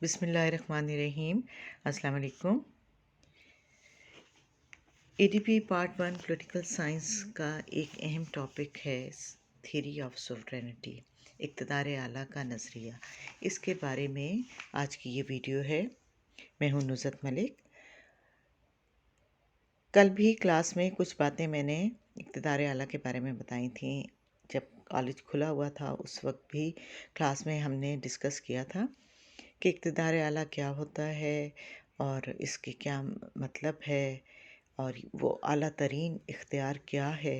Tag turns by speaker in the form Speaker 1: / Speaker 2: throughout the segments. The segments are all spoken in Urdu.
Speaker 1: بسم اللہ الرحمن الرحیم۔ السلام علیکم۔ ADP پارٹ 1 پولیٹیکل سائنس کا ایک اہم ٹاپک ہے تھیوری آف سوورینٹی، اقتدار اعلیٰ کا نظریہ۔ اس کے بارے میں آج کی یہ ویڈیو ہے۔ میں ہوں نصرت ملک۔ کل بھی کلاس میں کچھ باتیں میں نے اقتدار اعلیٰ کے بارے میں بتائی تھیں۔ جب کالج کھلا ہوا تھا اس وقت بھی کلاس میں ہم نے ڈسکس کیا تھا کہ اقتدار اعلیٰ کیا ہوتا ہے اور اس کے کیا مطلب ہے، اور وہ اعلیٰ ترین اختیار کیا ہے۔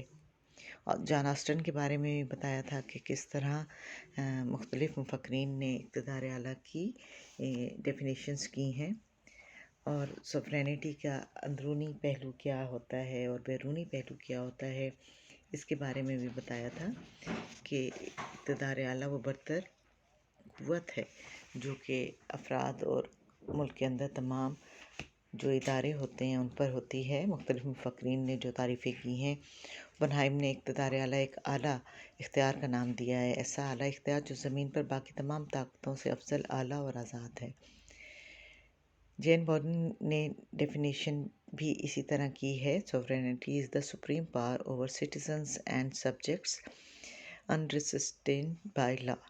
Speaker 1: اور جان آسٹن کے بارے میں بھی بتایا تھا کہ کس طرح مختلف مفکرین نے اقتدار اعلیٰ کی ڈیفینیشنز کی ہیں، اور سوورینٹی کا اندرونی پہلو کیا ہوتا ہے اور بیرونی پہلو کیا ہوتا ہے، اس کے بارے میں بھی بتایا تھا کہ اقتدار اعلیٰ وہ برتر قوت ہے جو کہ افراد اور ملک کے اندر تمام جو ادارے ہوتے ہیں ان پر ہوتی ہے۔ مختلف مفکرین نے جو تعریفیں کی ہیں، اوپنہائم نے اقتدار اعلیٰ ایک اعلیٰ اختیار کا نام دیا ہے، ایسا اعلیٰ اختیار جو زمین پر باقی تمام طاقتوں سے افضل، اعلیٰ اور آزاد ہے۔ جین بورن نے ڈیفینیشن بھی اسی طرح کی ہے: sovereignty is the supreme power over citizens and subjects unrestrained by law۔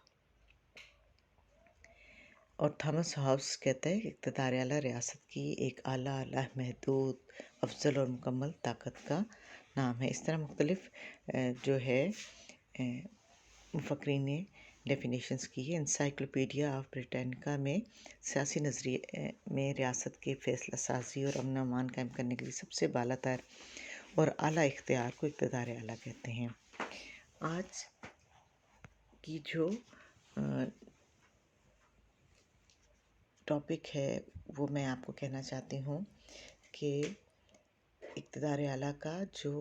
Speaker 1: اور تھامس ہابس کہتا ہے کہ اقتدار اعلیٰ ریاست کی ایک اعلیٰ، محدود، افضل اور مکمل طاقت کا نام ہے۔ اس طرح مختلف جو ہے مفکرین نے ڈیفینیشنز کی ہے۔ انسائکلوپیڈیا آف بریٹانیکا میں سیاسی نظریے میں ریاست کے فیصلہ سازی اور امن و امان قائم کرنے کے لیے سب سے بالا تر اور اعلیٰ اختیار کو اقتدار اعلیٰ کہتے ہیں۔ آج کی جو ٹاپک ہے وہ میں آپ کو کہنا چاہتی ہوں کہ اقتدار اعلیٰ کا جو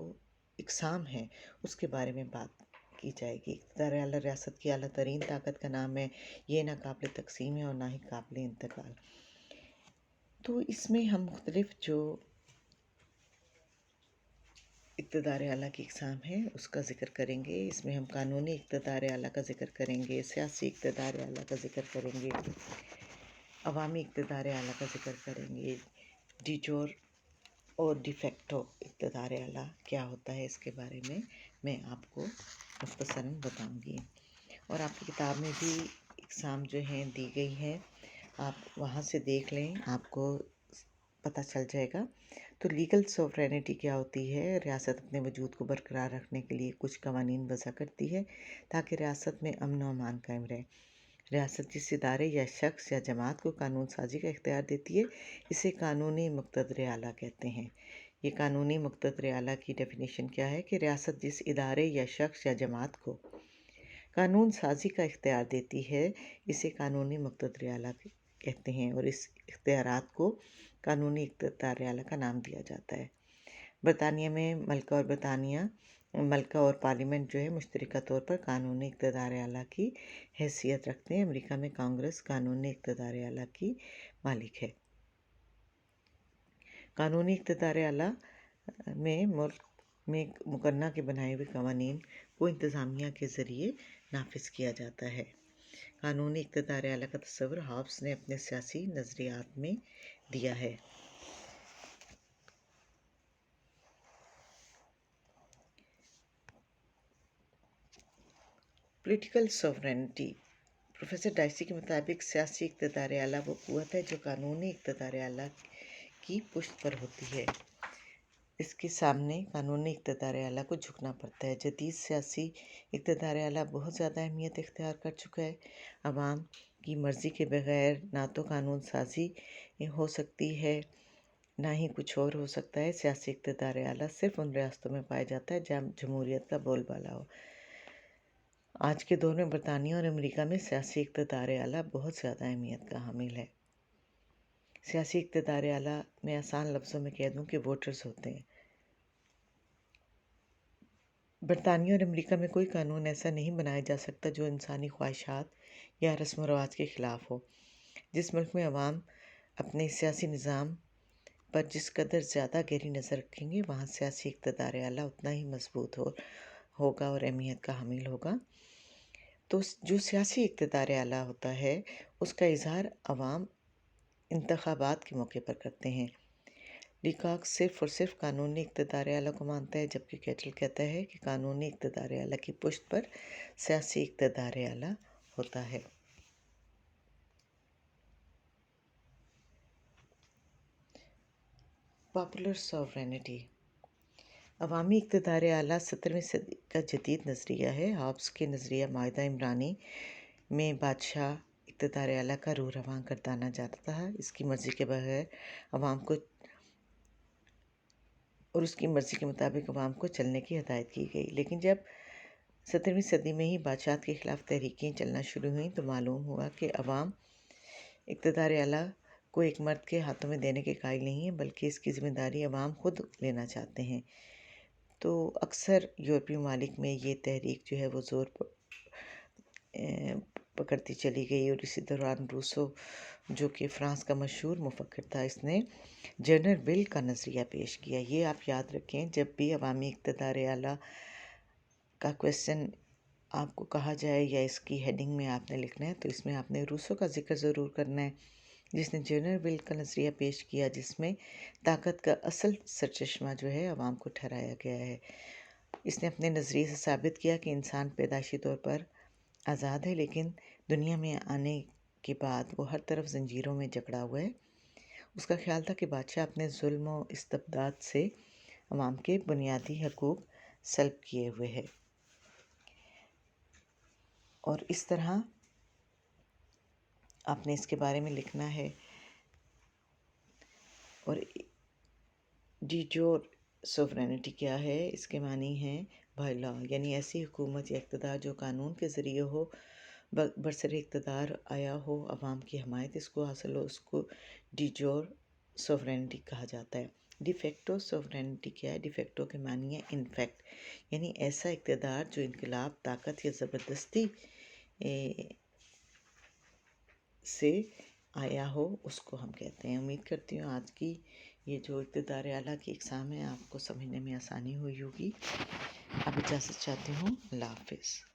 Speaker 1: اقسام ہے اس کے بارے میں بات کی جائے گی۔ اقتدار اعلیٰ ریاست کی اعلیٰ ترین طاقت کا نام ہے، یہ نہ قابل تقسیم ہے اور نہ ہی قابل انتقال۔ تو اس میں ہم مختلف جو اقتدار اعلیٰ کی اقسام ہے اس کا ذکر کریں گے۔ اس میں ہم قانونی اقتدار اعلیٰ کا ذکر کریں گے، سیاسی اقتدار اعلیٰ کا ذکر کریں گے، عوامی اقتدار اعلیٰ کا ذکر کریں گے، ڈی جور اور ڈی فیکٹو اقتدار اعلیٰ کیا ہوتا ہے، اس کے بارے میں آپ کو مختصراً بتاؤں گی۔ اور آپ کی کتاب میں بھی اقسام جو ہیں دی گئی ہیں، آپ وہاں سے دیکھ لیں، آپ کو پتہ چل جائے گا۔ تو لیگل سوورینٹی کیا ہوتی ہے؟ ریاست اپنے وجود کو برقرار رکھنے کے لیے کچھ قوانین وضع کرتی ہے تاکہ ریاست میں امن و امان قائم رہے۔ ریاست جس ادارے یا شخص یا جماعت کو قانون سازی کا اختیار دیتی ہے اسے قانونی مقتدر اعلیٰ کہتے ہیں۔ یہ قانونی مقتدر اعلیٰ کی ڈیفینیشن کیا ہے کہ ریاست جس ادارے یا شخص یا جماعت کو قانون سازی کا اختیار دیتی ہے اسے قانونی مقتدر اعلیٰ کہتے ہیں، اور اس اختیارات کو قانونی اقتدار اعلیٰ کا نام دیا جاتا ہے۔ برطانیہ میں ملکہ اور پارلیمنٹ جو ہے مشترکہ طور پر قانونی اقتدار اعلیٰ کی حیثیت رکھتے ہیں۔ امریکہ میں کانگریس قانونی اقتدار اعلیٰ کی مالک ہے۔ قانونی اقتدار اعلیٰ میں ملک میں مقننہ کے بنائے ہوئے قوانین کو انتظامیہ کے ذریعے نافذ کیا جاتا ہے۔ قانونی اقتدار اعلیٰ کا تصور ہابس نے اپنے سیاسی نظریات میں دیا ہے۔ پولیٹیکل سوورینٹی، پروفیسر ڈائسی کے مطابق سیاسی اقتدار اعلیٰ وہ قوت ہے جو قانونی اقتدار اعلیٰ کی پشت پر ہوتی ہے۔ اس کے سامنے قانونی اقتدار اعلیٰ کو جھکنا پڑتا ہے۔ جدید سیاسی اقتدار اعلیٰ بہت زیادہ اہمیت اختیار کر چکا ہے۔ عوام کی مرضی کے بغیر نہ تو قانون سازی ہو سکتی ہے نہ ہی کچھ اور ہو سکتا ہے۔ سیاسی اقتدار اعلیٰ صرف ان ریاستوں میں پایا جاتا ہے جہاں جمہوریت کا بول بالا ہو۔ آج کے دور میں برطانیہ اور امریکہ میں سیاسی اقتدار اعلیٰ بہت زیادہ اہمیت کا حامل ہے۔ سیاسی اقتدار اعلیٰ میں آسان لفظوں میں کہہ دوں کہ ووٹرز ہوتے ہیں۔ برطانیہ اور امریکہ میں کوئی قانون ایسا نہیں بنایا جا سکتا جو انسانی خواہشات یا رسم و رواج کے خلاف ہو۔ جس ملک میں عوام اپنے سیاسی نظام پر جس قدر زیادہ گہری نظر رکھیں گے وہاں سیاسی اقتدار اعلیٰ اتنا ہی مضبوط ہوگا اور اہمیت کا حامل ہوگا۔ تو جو سیاسی اقتدار اعلیٰ ہوتا ہے اس کا اظہار عوام انتخابات کے موقع پر کرتے ہیں۔ لیکاک صرف اور صرف قانونی اقتدار اعلیٰ کو مانتا ہے، جبکہ کیٹل کہتا ہے کہ قانونی اقتدار اعلیٰ کی پشت پر سیاسی اقتدار اعلیٰ ہوتا ہے۔ Popular sovereignty. عوامی اقتدار اعلیٰ 17ویں صدی کا جدید نظریہ ہے۔ ہابس کے نظریہ معاہدہ عمرانی میں بادشاہ اقتدار اعلیٰ کا روح رواں گردانا جاتا تھا، اس کی مرضی کے بغیر عوام کو اور اس کی مرضی کے مطابق عوام کو چلنے کی ہدایت کی گئی۔ لیکن جب 17ویں صدی میں ہی بادشاہت کے خلاف تحریکیں چلنا شروع ہوئیں تو معلوم ہوا کہ عوام اقتدار اعلیٰ کو ایک مرد کے ہاتھوں میں دینے کے قائل نہیں ہیں، بلکہ اس کی ذمہ داری عوام خود لینا چاہتے ہیں۔ تو اکثر یورپی ممالک میں یہ تحریک جو ہے وہ زور پکڑتی چلی گئی، اور اسی دوران روسو جو کہ فرانس کا مشہور مفکر تھا، اس نے جنرل ول کا نظریہ پیش کیا۔ یہ آپ یاد رکھیں، جب بھی عوامی اقتدار اعلیٰ کا کویسچن آپ کو کہا جائے یا اس کی ہیڈنگ میں آپ نے لکھنا ہے تو اس میں آپ نے روسو کا ذکر ضرور کرنا ہے، جس نے جنرل ول کا نظریہ پیش کیا، جس میں طاقت کا اصل سرچشمہ جو ہے عوام کو ٹھہرایا گیا ہے۔ اس نے اپنے نظریے سے ثابت کیا کہ انسان پیدائشی طور پر آزاد ہے، لیکن دنیا میں آنے کے بعد وہ ہر طرف زنجیروں میں جکڑا ہوا ہے۔ اس کا خیال تھا کہ بادشاہ اپنے ظلم و استبداد سے عوام کے بنیادی حقوق سلب کیے ہوئے ہے، اور اس طرح آپ نے اس کے بارے میں لکھنا ہے۔ اور ڈی جور سوورینٹی کیا ہے؟ اس کے معنی ہیں بائی لا، یعنی ایسی حکومت یا اقتدار جو قانون کے ذریعے ہو، برسر اقتدار آیا ہو، عوام کی حمایت اس کو حاصل ہو، اس کو ڈی جور سوورینٹی کہا جاتا ہے۔ ڈی فیکٹو سوورینٹی کیا ہے؟ ڈی فیکٹو کے معنی ہے انفیکٹ، یعنی ایسا اقتدار جو انقلاب، طاقت یا زبردستی سے آیا ہو، اس کو ہم کہتے ہیں۔ امید کرتی ہوں آج کی یہ جو اقتدار اعلیٰ کی اقسام ہیں آپ کو سمجھنے میں آسانی ہوئی ہوگی۔ اب اجازت چاہتی ہوں، اللہ حافظ۔